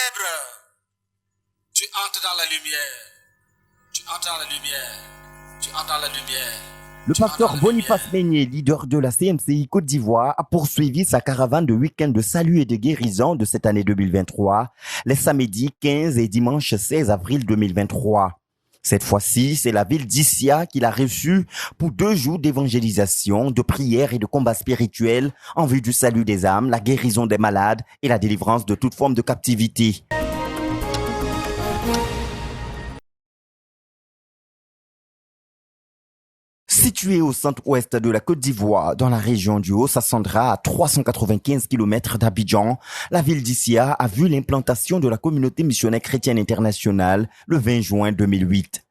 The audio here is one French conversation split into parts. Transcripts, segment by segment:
ténèbres, tu entres dans la lumière. Tu entres dans la lumière. Tu entres dans la lumière. Le pasteur Boniface Meigné, leader de la CMCI Côte d'Ivoire, a poursuivi sa caravane de week-end de salut et de guérison de cette année 2023, les samedis 15 et dimanche 16 avril 2023. Cette fois-ci, c'est la ville d'Issia qu'il a reçue pour 2 jours d'évangélisation, de prière et de combat spirituel en vue du salut des âmes, la guérison des malades et la délivrance de toute forme de captivité. Situé au centre-ouest de la Côte d'Ivoire, dans la région du Haut-Sassandra, à 395 km d'Abidjan, la ville d'Issia a vu l'implantation de la communauté missionnaire chrétienne internationale le 20 juin 2008.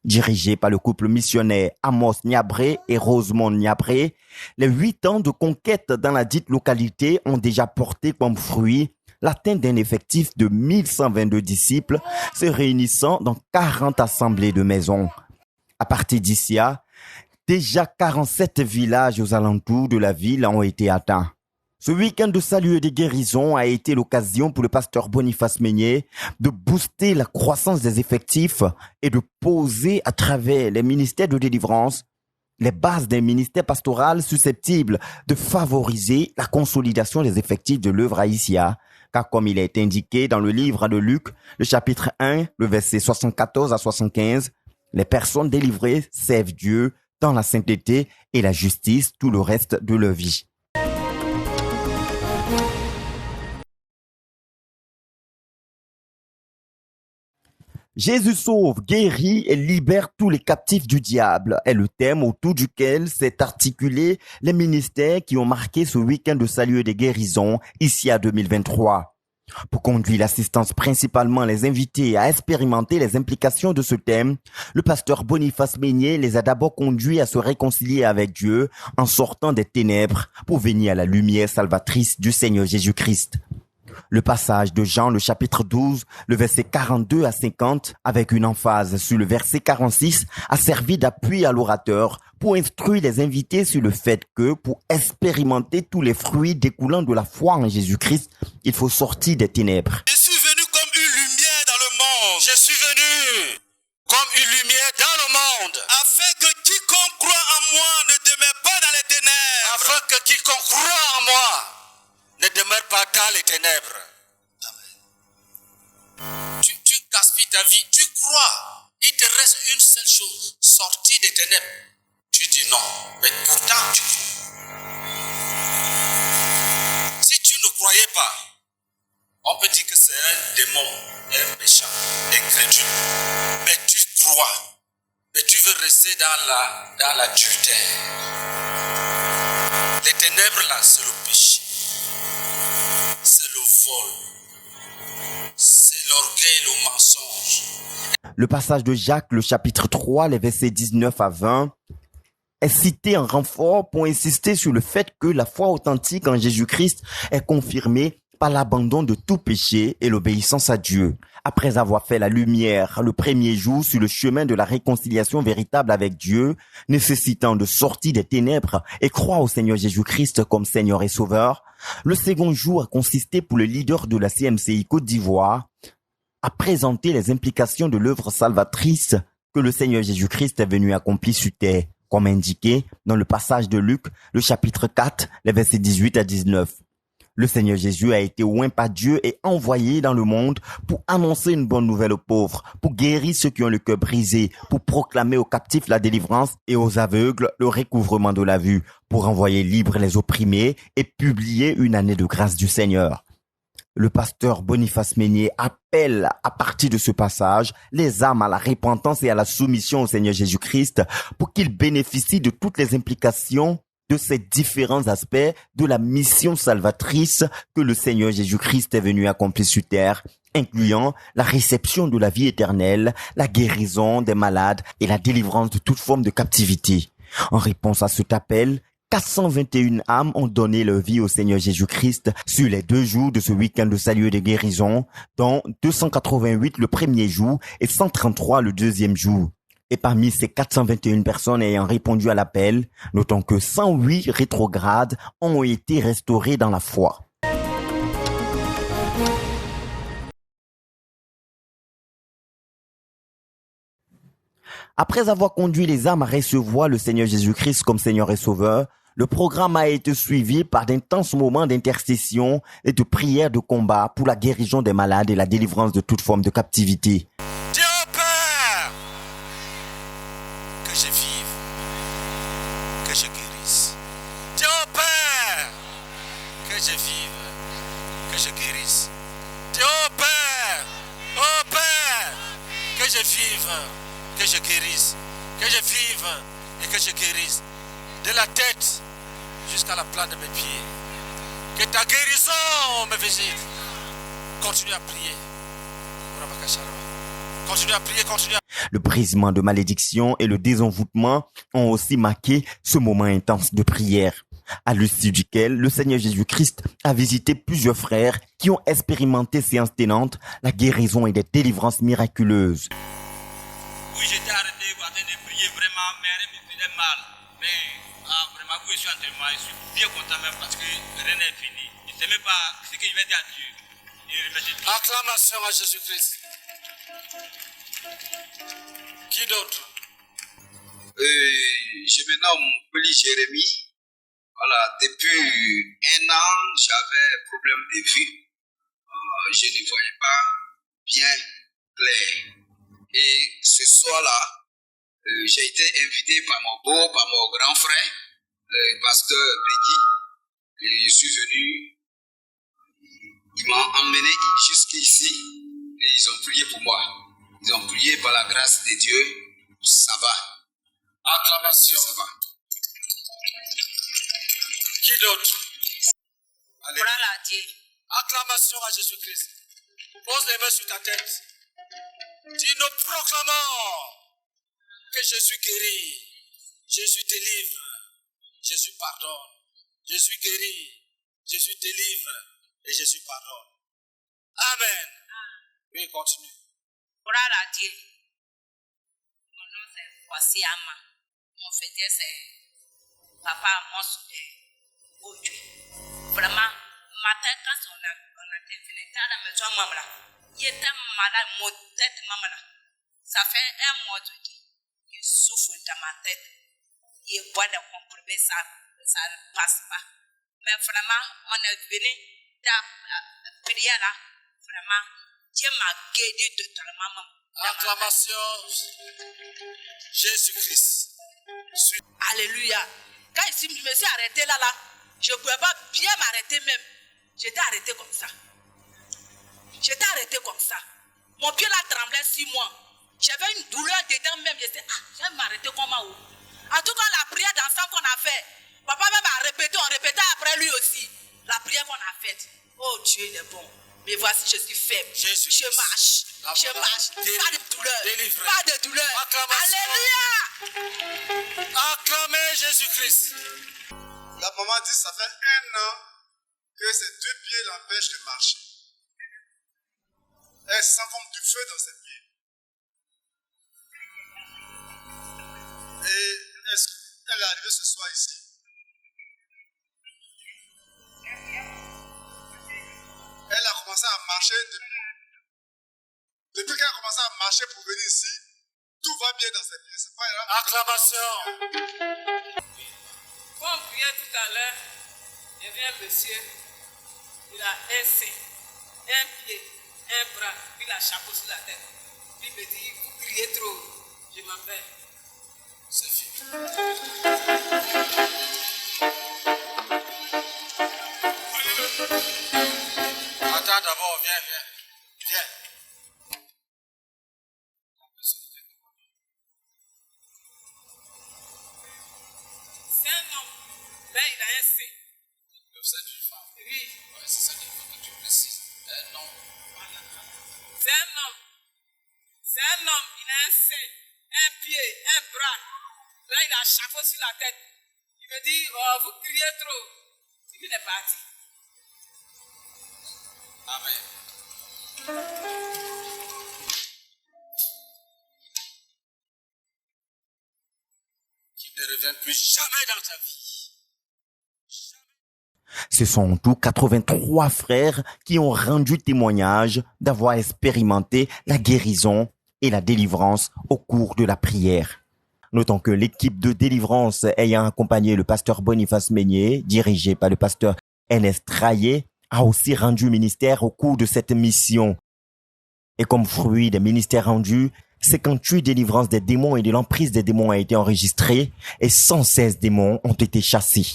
Dirigée par le couple missionnaire Amos Niabré et Rosemond Niabré, les 8 ans de conquête dans la dite localité ont déjà porté comme fruit l'atteinte d'un effectif de 1122 disciples se réunissant dans 40 assemblées de maisons. À partir d'Issia, déjà 47 villages aux alentours de la ville ont été atteints. Ce week-end de salut et de guérison a été l'occasion pour le pasteur Boniface Meigné de booster la croissance des effectifs et de poser à travers les ministères de délivrance les bases d'un ministère pastoral susceptible de favoriser la consolidation des effectifs de l'œuvre à Issia. Car comme il est indiqué dans le livre de Luc, le chapitre 1, le verset 74 à 75, les personnes délivrées servent Dieu dans la sainteté et la justice tout le reste de leur vie. Jésus sauve, guérit et libère tous les captifs du diable est le thème autour duquel s'est articulé les ministères qui ont marqué ce week-end de salut et de guérison ici à 2023. Pour conduire l'assistance principalement les invités à expérimenter les implications de ce thème, le pasteur Boniface Meigné les a d'abord conduits à se réconcilier avec Dieu en sortant des ténèbres pour venir à la lumière salvatrice du Seigneur Jésus-Christ. Le passage de Jean, le chapitre 12, le verset 42 à 50, avec une emphase sur le verset 46, a servi d'appui à l'orateur pour instruire les invités sur le fait que, pour expérimenter tous les fruits découlant de la foi en Jésus-Christ, il faut sortir des ténèbres. Je suis venu comme une lumière dans le monde. Je suis venu comme une lumière dans le monde. Afin que quiconque croit en moi ne demeure pas dans les ténèbres. Afin que quiconque croit en moi ne demeure pas dans les ténèbres. Amen. Tu gaspilles ta vie, tu crois. Il te reste une seule chose, sortir des ténèbres. Tu dis non, mais pourtant tu crois. Si tu ne croyais pas, on peut dire que c'est un démon, un méchant, incrédule. Mais tu crois. Mais tu veux rester dans l'adultère. Les ténèbres là, c'est le péché. C'est le vol. C'est l'orgueil, le mensonge. Le passage de Jacques, le chapitre 3, les versets 19 à 20, est cité en renfort pour insister sur le fait que la foi authentique en Jésus-Christ est confirmée par l'abandon de tout péché et l'obéissance à Dieu. Après avoir fait la lumière le premier jour sur le chemin de la réconciliation véritable avec Dieu, nécessitant de sortir des ténèbres et croire au Seigneur Jésus-Christ comme Seigneur et Sauveur, le second jour a consisté pour le leader de la CMCI Côte d'Ivoire à présenter les implications de l'œuvre salvatrice que le Seigneur Jésus-Christ est venu accomplir sur terre, comme indiqué dans le passage de Luc, le chapitre 4, les versets 18 à 19. Le Seigneur Jésus a été oint par Dieu et envoyé dans le monde pour annoncer une bonne nouvelle aux pauvres, pour guérir ceux qui ont le cœur brisé, pour proclamer aux captifs la délivrance et aux aveugles le recouvrement de la vue, pour envoyer libres les opprimés et publier une année de grâce du Seigneur. Le pasteur Boniface Meigné appelle à partir de ce passage les âmes à la repentance et à la soumission au Seigneur Jésus-Christ pour qu'ils bénéficient de toutes les implications de ces différents aspects de la mission salvatrice que le Seigneur Jésus-Christ est venu accomplir sur terre, incluant la réception de la vie éternelle, la guérison des malades et la délivrance de toute forme de captivité. En réponse à cet appel, 421 âmes ont donné leur vie au Seigneur Jésus-Christ sur les 2 jours de ce week-end de salut et de guérison, dont 288 le premier jour et 133 le deuxième jour. Et parmi ces 421 personnes ayant répondu à l'appel, notons que 108 rétrogrades ont été restaurés dans la foi. Après avoir conduit les âmes à recevoir le Seigneur Jésus-Christ comme Seigneur et Sauveur, le programme a été suivi par d'intenses moments d'intercession et de prière de combat pour la guérison des malades et la délivrance de toute forme de captivité. Dieu Père, que je vive, que je guérisse. Dieu Père, que je vive, que je guérisse. Dieu Père, oh Père, que je vive, que je guérisse, que je vive et que je guérisse. De la tête jusqu'à la plante de mes pieds. Que ta guérison me visite. Continue à prier. Continue à prier, continue à... Le brisement de malédiction et le désenvoûtement ont aussi marqué ce moment intense de prière, à l'issue duquel le Seigneur Jésus-Christ a visité plusieurs frères qui ont expérimenté séances tenantes, la guérison et des délivrances miraculeuses. Oui, j'étais arrêté en train de prier vraiment, mais rien me faisait mal. Mais vraiment, oui, je suis en témoin, je suis bien content même parce que rien n'est fini. Je ne sais même pas ce que je vais dire à Dieu. Acclamation à Jésus-Christ. Qui d'autre? Je me nomme Poli Jérémy. Voilà, depuis 1 an, j'avais problème de vue. Je ne voyais pas bien clair. Et ce soir-là, j'ai été invité par mon grand frère, pasteur Peggy. Et je suis venu, ils m'ont emmené jusqu'ici et ils ont prié pour moi. Ils ont prié par la grâce de Dieu, ça va. Acclamation. Ça va. Qui d'autre? Allez. Dieu. Acclamation à Jésus-Christ. Pose les mains sur ta tête. Dis, nous proclamons que Jésus guérit, Jésus délivre, Jésus pardonne, Jésus guérit, Jésus délivre et Jésus pardonne. Amen. Oui, continue. Dieu. Mon nom c'est Wasiama. Mon fêtier c'est Papa Amos Ojo. Vraiment, matin quand on a venu à la maison, maman là, il était malade, mon tête maman là. Ça fait 1 mois de dit, il souffre dans ma tête. Il boit des comprimés, ça ne passe pas. Mais vraiment, on est venu dans la prière là, vraiment, Dieu m'a guéri totalement. Acclamation Jésus-Christ. Alléluia. Quand je me suis arrêté là, je ne pouvais pas bien m'arrêter même. J'étais arrêté comme ça. Mon pied là tremblait 6 mois. J'avais une douleur dedans même. Je disais, je vais m'arrêter comment? En tout cas, la prière d'ensemble qu'on a fait, papa même a répété, on répétait après lui aussi. La prière qu'on a faite. Oh Dieu, il est bon. Mais voici, je suis faible. Jésus. Je marche. Pas de douleur. Délivré. Pas de douleur. Acclamation. Alléluia. Acclamez Jésus-Christ. La maman dit, ça fait 1 an que ses 2 pieds l'empêchent de marcher. Elle sent comme du feu dans ses pieds. Et elle est arrivée ce soir ici. Elle a commencé à marcher depuis qu'elle a commencé à marcher pour venir ici. Tout va bien dans ses pieds. C'est pas grave. Acclamation. Quand on priait tout à l'heure, il y avait un monsieur, il a un sein, un pied, un bras, puis il a un chapeau sur la tête. Puis il me dit, vous priez trop, je m'en vais. C'est fini. Attends d'abord, viens. C'est un homme, mais il a un sein. Le sein d'une femme. Oui. Ouais, c'est ça qu'il faut que tu précises. Non. C'est un homme, il a un sein, un pied, un bras. Là, il a un chapeau sur la tête. Il me dit, oh, vous criez trop. Il est parti. Amen. Qu'il ne revienne plus jamais dans ta vie. Ce sont en tout 83 frères qui ont rendu témoignage d'avoir expérimenté la guérison et la délivrance au cours de la prière. Notons que l'équipe de délivrance ayant accompagné le pasteur Boniface Meignier, dirigé par le pasteur Ernest Traillé, a aussi rendu ministère au cours de cette mission. Et comme fruit des ministères rendus, 58 délivrances des démons et de l'emprise des démons a été enregistrée et 116 démons ont été chassés.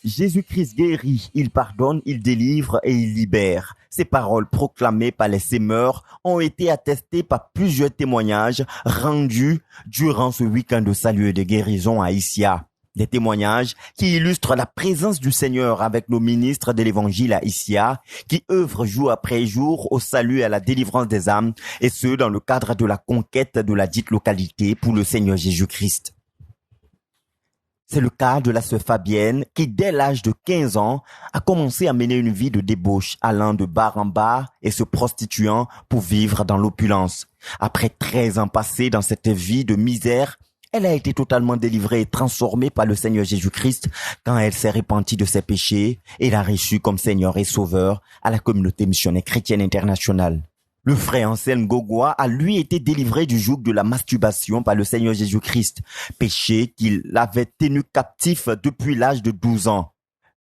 Jésus-Christ guérit, il pardonne, il délivre et il libère. Ces paroles proclamées par les semeurs ont été attestées par plusieurs témoignages rendus durant ce week-end de salut et de guérison à Issia. Des témoignages qui illustrent la présence du Seigneur avec nos ministres de l'Évangile à Issia, qui œuvrent jour après jour au salut et à la délivrance des âmes, et ce dans le cadre de la conquête de la dite localité pour le Seigneur Jésus-Christ. C'est le cas de la sœur Fabienne qui, dès l'âge de 15 ans, a commencé à mener une vie de débauche, allant de bar en bar et se prostituant pour vivre dans l'opulence. Après 13 ans passés dans cette vie de misère, elle a été totalement délivrée et transformée par le Seigneur Jésus-Christ quand elle s'est repentie de ses péchés et l'a reçu comme Seigneur et Sauveur à la communauté missionnaire chrétienne internationale. Le frère Anselme Gogwa a lui été délivré du joug de la masturbation par le Seigneur Jésus-Christ, péché qu'il avait tenu captif depuis l'âge de 12 ans.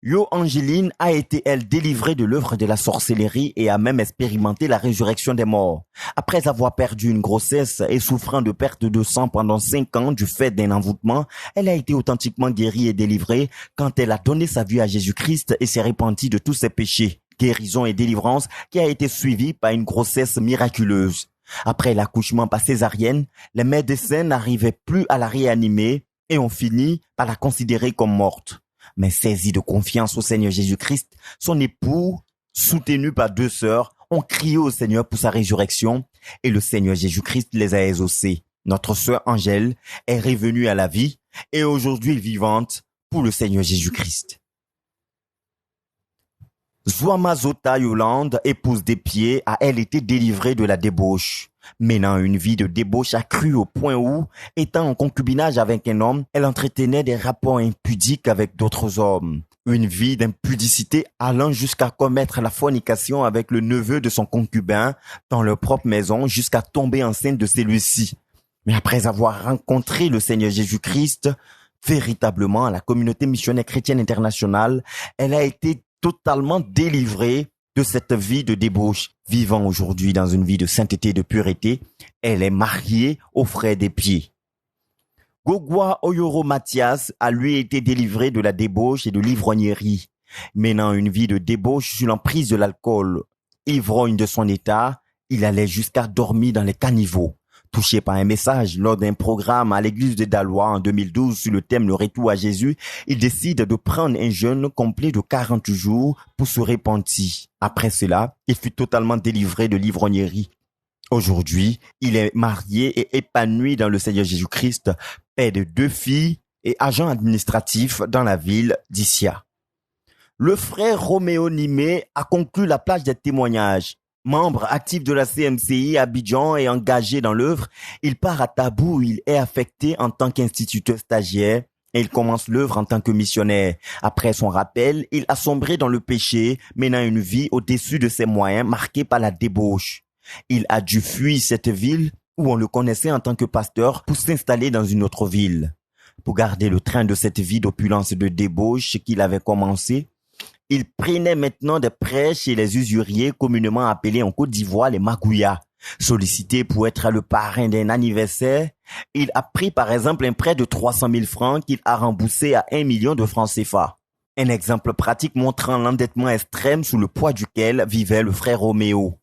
Yo Angeline a été, elle, délivrée de l'œuvre de la sorcellerie et a même expérimenté la résurrection des morts. Après avoir perdu une grossesse et souffrant de perte de sang pendant 5 ans du fait d'un envoûtement, elle a été authentiquement guérie et délivrée quand elle a donné sa vie à Jésus-Christ et s'est repentie de tous ses péchés. Guérison et délivrance qui a été suivie par une grossesse miraculeuse. Après l'accouchement par césarienne, les médecins n'arrivaient plus à la réanimer et ont fini par la considérer comme morte. Mais saisie de confiance au Seigneur Jésus-Christ, son époux, soutenu par 2 sœurs, ont crié au Seigneur pour sa résurrection et le Seigneur Jésus-Christ les a exaucés. Notre sœur Angèle est revenue à la vie et aujourd'hui vivante pour le Seigneur Jésus-Christ. Zouamazota Yolande, épouse des pieds, a elle été délivrée de la débauche. Menant une vie de débauche accrue au point où, étant en concubinage avec un homme, elle entretenait des rapports impudiques avec d'autres hommes. Une vie d'impudicité allant jusqu'à commettre la fornication avec le neveu de son concubin dans leur propre maison jusqu'à tomber enceinte de celui-ci. Mais après avoir rencontré le Seigneur Jésus-Christ, véritablement à la communauté missionnaire chrétienne internationale, elle a été totalement délivrée de cette vie de débauche. Vivant aujourd'hui dans une vie de sainteté et de pureté, elle est mariée au frère des pieds. Gogwa Oyoro Mathias a lui été délivré de la débauche et de l'ivrognerie. Menant une vie de débauche sous l'emprise de l'alcool, ivrogne de son état, il allait jusqu'à dormir dans les caniveaux. Touché par un message lors d'un programme à l'église de Dalois en 2012 sur le thème Le retour à Jésus, il décide de prendre un jeûne complet de 40 jours pour se repentir. Après cela, il fut totalement délivré de l'ivrognerie. Aujourd'hui, il est marié et épanoui dans le Seigneur Jésus-Christ, père de 2 filles et agent administratif dans la ville d'Issia. Le frère Roméo Nimé a conclu la plage des témoignages. Membre actif de la CMCI Abidjan et engagé dans l'œuvre, il part à Tabou où il est affecté en tant qu'instituteur stagiaire et il commence l'œuvre en tant que missionnaire. Après son rappel, il a sombré dans le péché, menant une vie au-dessus de ses moyens marquée par la débauche. Il a dû fuir cette ville où on le connaissait en tant que pasteur pour s'installer dans une autre ville. Pour garder le train de cette vie d'opulence et de débauche qu'il avait commencé, il prenait maintenant des prêts chez les usuriers communément appelés en Côte d'Ivoire les magouillas. Sollicité pour être le parrain d'un anniversaire, il a pris par exemple un prêt de 300 000 francs qu'il a remboursé à 1 million de francs CFA. Un exemple pratique montrant l'endettement extrême sous le poids duquel vivait le frère Roméo.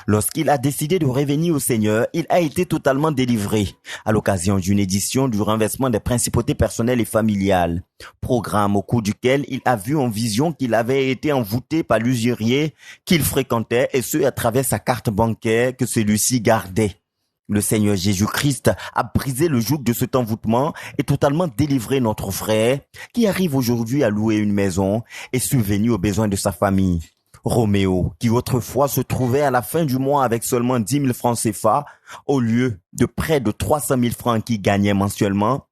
Lorsqu'il a décidé de revenir au Seigneur, il a été totalement délivré à l'occasion d'une édition du renversement des principautés personnelles et familiales, programme au cours duquel il a vu en vision qu'il avait été envoûté par l'usurier qu'il fréquentait et ce à travers sa carte bancaire que celui-ci gardait. Le Seigneur Jésus-Christ a brisé le joug de cet envoûtement et totalement délivré notre frère qui arrive aujourd'hui à louer une maison et subvenir aux besoins de sa famille. Roméo, qui autrefois se trouvait à la fin du mois avec seulement 10 000 francs CFA, au lieu de près de 300 000 francs qu'il gagnait mensuellement,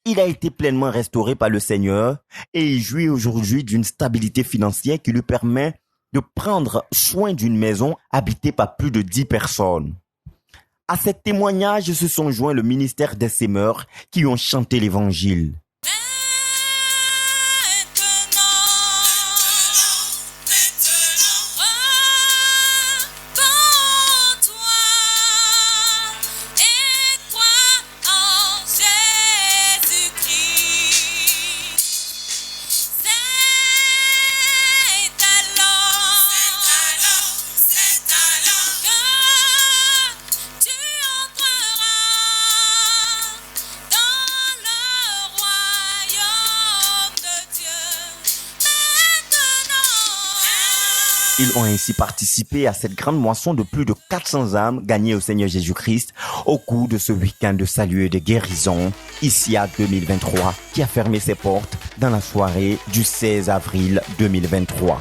il a été pleinement restauré par le Seigneur et il jouit aujourd'hui d'une stabilité financière qui lui permet de prendre soin d'une maison habitée par plus de 10 personnes. À cet témoignage se sont joints le ministère des Semeurs qui ont chanté l'évangile. Ils ont ainsi participé à cette grande moisson de plus de 400 âmes gagnées au Seigneur Jésus-Christ au cours de ce week-end de salut et de guérison, ICIA 2023, qui a fermé ses portes dans la soirée du 16 avril 2023.